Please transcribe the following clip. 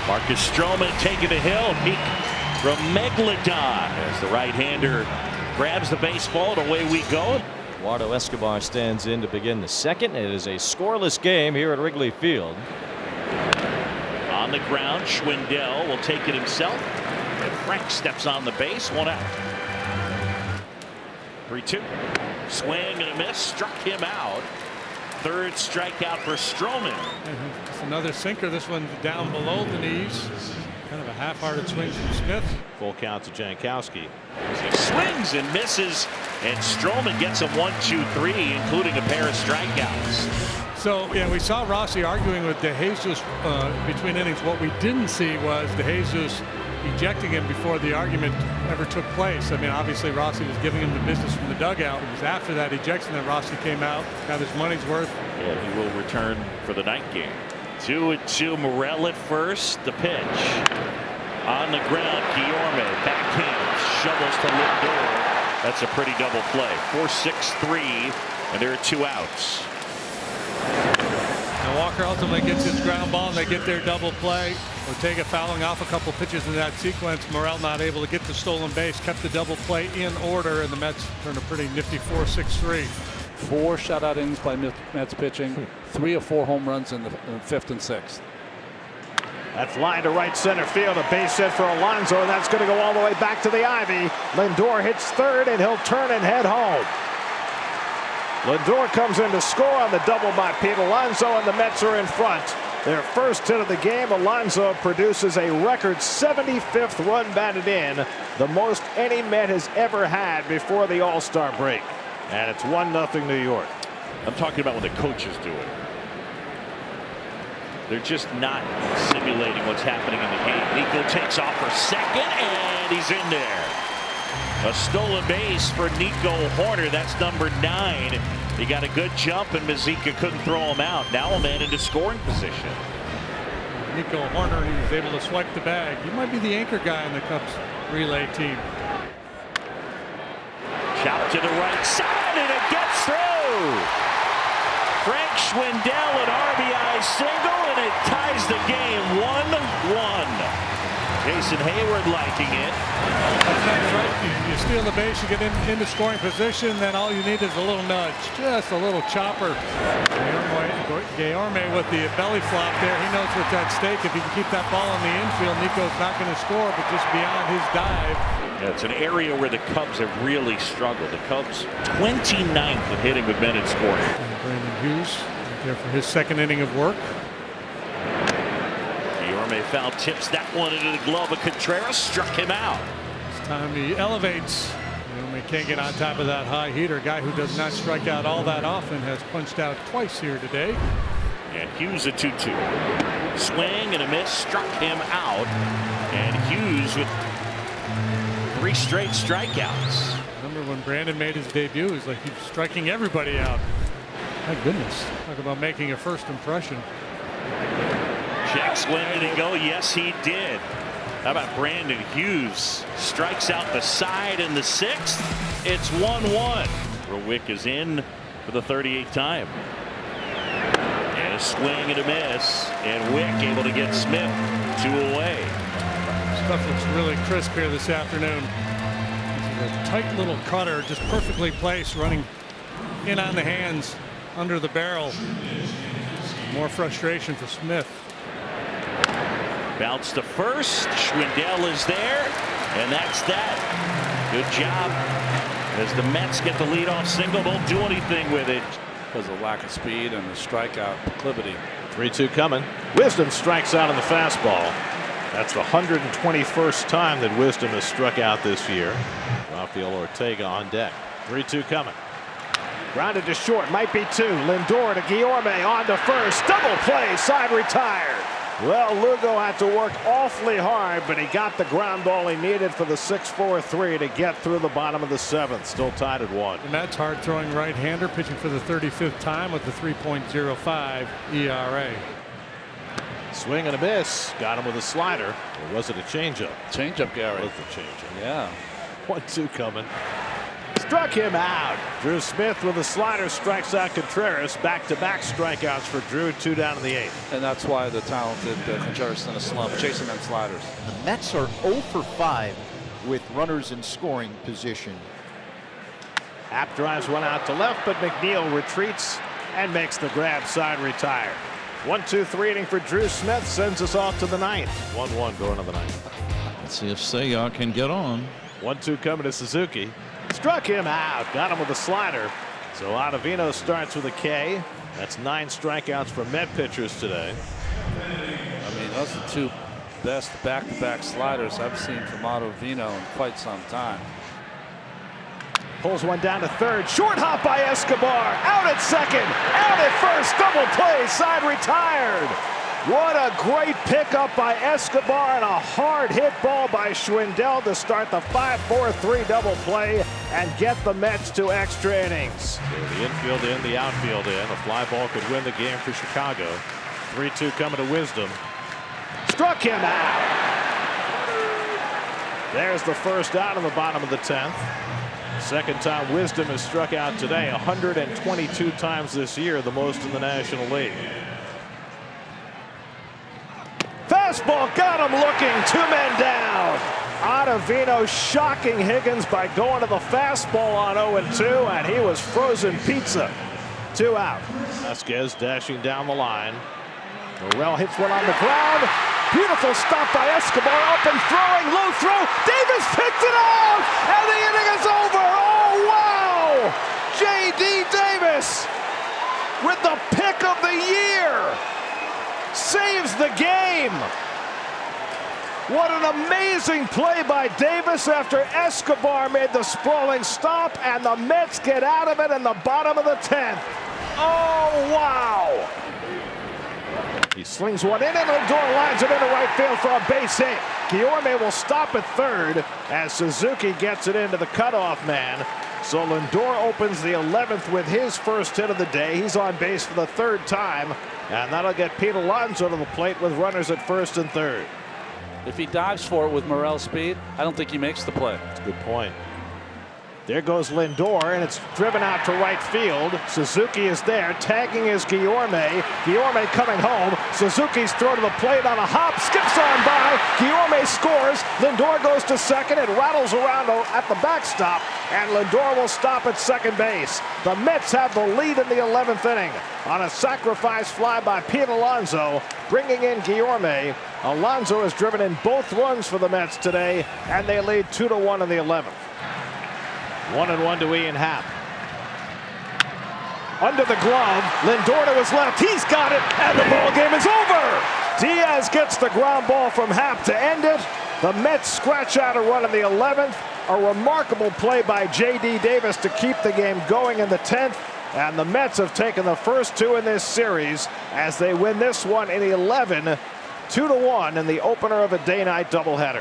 Marcus Stroman taking the hill. Peak from Megalodon as the right-hander grabs the baseball and away we go. Eduardo Escobar stands in to begin the second. It is a scoreless game here at Wrigley Field. On the ground, Schwindel will take it himself. And Frank steps on the base, one out. 3-2. Swing and a miss, struck him out. Third strikeout for Stroman. It's another sinker. This one down below the knees. Kind of a half-hearted swing from Smith. Full count to Jankowski. He swings and misses, and Stroman gets him 1-2-3, including a pair of strikeouts. So, yeah, we saw Rossi arguing with DeJesus between innings. What we didn't see was DeJesus ejecting him before the argument ever took place. I mean, obviously Rossi was giving him the business from the dugout. It was after that ejection that Rossi came out, got his money's worth. Yeah, he will return for the night game. 2-2. Morel at first. The pitch on the ground. Guillorme backhand shovels to Lindor. That's a pretty double play. 4-6-3, and there are 2 outs. And Walker ultimately gets his ground ball, and they get their double play. Ortega fouling off a couple pitches in that sequence. Morel not able to get the stolen base, kept the double play in order, and the Mets turned a pretty nifty 4-6-3. 4 shutout innings by Mets pitching, 3 of 4 home runs in the 5th and 6th. That fly to right center field, a base hit for Alonso, and that's going to go all the way back to the ivy. Lindor hits third, and he'll turn and head home. Lindor comes in to score on the double by Pete Alonso, and the Mets are in front. Their first hit of the game, Alonso produces a record 75th run batted in, the most any Met has ever had before the All-Star break. And it's 1-0 New York. I'm talking about when the coaches do it. They're just not simulating what's happening in the game. Nico takes off for second, and he's in there. A stolen base for Nico Hoerner. That's number 9. He got a good jump, and Mazika couldn't throw him out. Now a man into scoring position. Nico Hoerner, he was able to swipe the bag. He might be the anchor guy in the Cubs relay team. Chop to the right side, and it gets through. Frank Schwindel, an RBI single, and it ties the game 1-1. Jason Hayward liking it. That's right. You steal the base, you get into scoring position, then all you need is a little nudge, just a little chopper. Guillorme with the belly flop there. He knows what's at stake. If he can keep that ball in the infield, Nico's not going to score, but just beyond his dive. Yeah, it's an area where the Cubs have really struggled. The Cubs 29th in hitting with men in scoring. And Brandon Hughes right there for his second inning of work. Guillorme foul tips that one into the glove of Contreras, struck him out. This time he elevates. Guillorme can't get on top of that high heater. Guy who does not strike out all that often has punched out twice here today. And Hughes a 2-2. Swing and a miss, struck him out. And Hughes with 3 straight strikeouts. Remember when Brandon made his debut, he's like he's striking everybody out. My goodness, talk about making a first impression. Check swing, did he go? Yes, he did. How about Brandon Hughes? Strikes out the side in the 6th. It's 1-1. Wick is in for the 38th time. And a swing and a miss. And Wick able to get Smith 2 away. Stuff looks really crisp here this afternoon. This is a tight little cutter, just perfectly placed, running in on the hands under the barrel. More frustration for Smith. Bounce to first. Schwindel is there, and that's that. Good job as the Mets get the leadoff single. Don't do anything with it Because of lack of speed and the strikeout proclivity. 3-2 coming. Wisdom strikes out on the fastball. That's the 121st time that Wisdom has struck out this year. Rafael Ortega on deck. 3-2 coming. Grounded to short, might be 2. Lindor to Guillorme on to first. Double play, side retired. Well, Lugo had to work awfully hard, but he got the ground ball he needed for the 6-4-3 to get through the bottom of the 7th. Still tied at 1. And that's hard throwing right-hander, pitching for the 35th time with the 3.05 ERA. Swing and a miss. Got him with a slider. Or was it a changeup? Changeup, Gary. It was the changeup. Yeah. 1-2 coming. Struck him out. Drew Smith with a slider strikes out Contreras. Back-to-back strikeouts for Drew. 2 down in the 8th. And that's why the talented Contreras in a slump, chasing them sliders. The Mets are 0 for 5 with runners in scoring position. Happ drives one out to left, but McNeil retreats and makes the grab. Side retired. 1-2-3 inning for Drew Smith sends us off to the 9th. 1-1 going to the 9th. Let's see if Sayar can get on. 1-2 coming to Suzuki. Struck him out. Got him with a slider. So Ottavino starts with a K. That's 9 strikeouts for Met pitchers today. I mean, those are the 2 best back-to-back sliders I've seen from Ottavino in quite some time. Pulls one down to third. Short hop by Escobar. Out at second. Out at first. Double play. Side retired. What a great pickup by Escobar and a hard hit ball by Schwindel to start the 5-4-3 double play and get the Mets to extra innings. So the infield in, the outfield in. A fly ball could win the game for Chicago. 3-2 coming to Wisdom. Struck him out. There's the first out of the bottom of the 10th. Second time Wisdom has struck out today. 122 times this year, the most in the National League. Fastball got him looking. 2 men down. Ottavino shocking Higgins by going to the fastball on 0-2, and he was frozen pizza. 2 out. Vasquez dashing down the line. Morel hits one on the ground. Beautiful stop by Escobar. Up and throwing. Low throw. Davis picked it out, and the inning is over. Oh, wow. J.D. Davis with the pick of the year. Saves the game. What an amazing play by Davis after Escobar made the sprawling stop, and the Mets get out of it in the bottom of the 10th. Oh, wow. He slings one in, and Lindor lines it into right field for a base hit. Guillorme will stop at third as Suzuki gets it into the cutoff man. So Lindor opens the 11th with his first hit of the day. He's on base for the 3rd time, and that'll get Pete Alonso to the plate with runners at first and third. If he dives for it with Morel's speed, I don't think he makes the play. That's a good point. There goes Lindor, and it's driven out to right field. Suzuki is there. Tagging is Guillorme. Guillorme coming home. Suzuki's throw to the plate on a hop. Skips on by. Guillorme scores. Lindor goes to second. It rattles around at the backstop, and Lindor will stop at second base. The Mets have the lead in the 11th inning on a sacrifice fly by Pete Alonso, bringing in Guillorme. Alonso has driven in both runs for the Mets today, and they lead 2-1 in the 11th. 1-1 to Ian Happ. Under the glove, Lindor to his left. He's got it, and the ball game is over. Diaz gets the ground ball from Happ to end it. The Mets scratch out a run in the 11th. A remarkable play by J.D. Davis to keep the game going in the 10th. And the Mets have taken the first 2 in this series as they win this one in 11, 2-1 in the opener of a day-night doubleheader.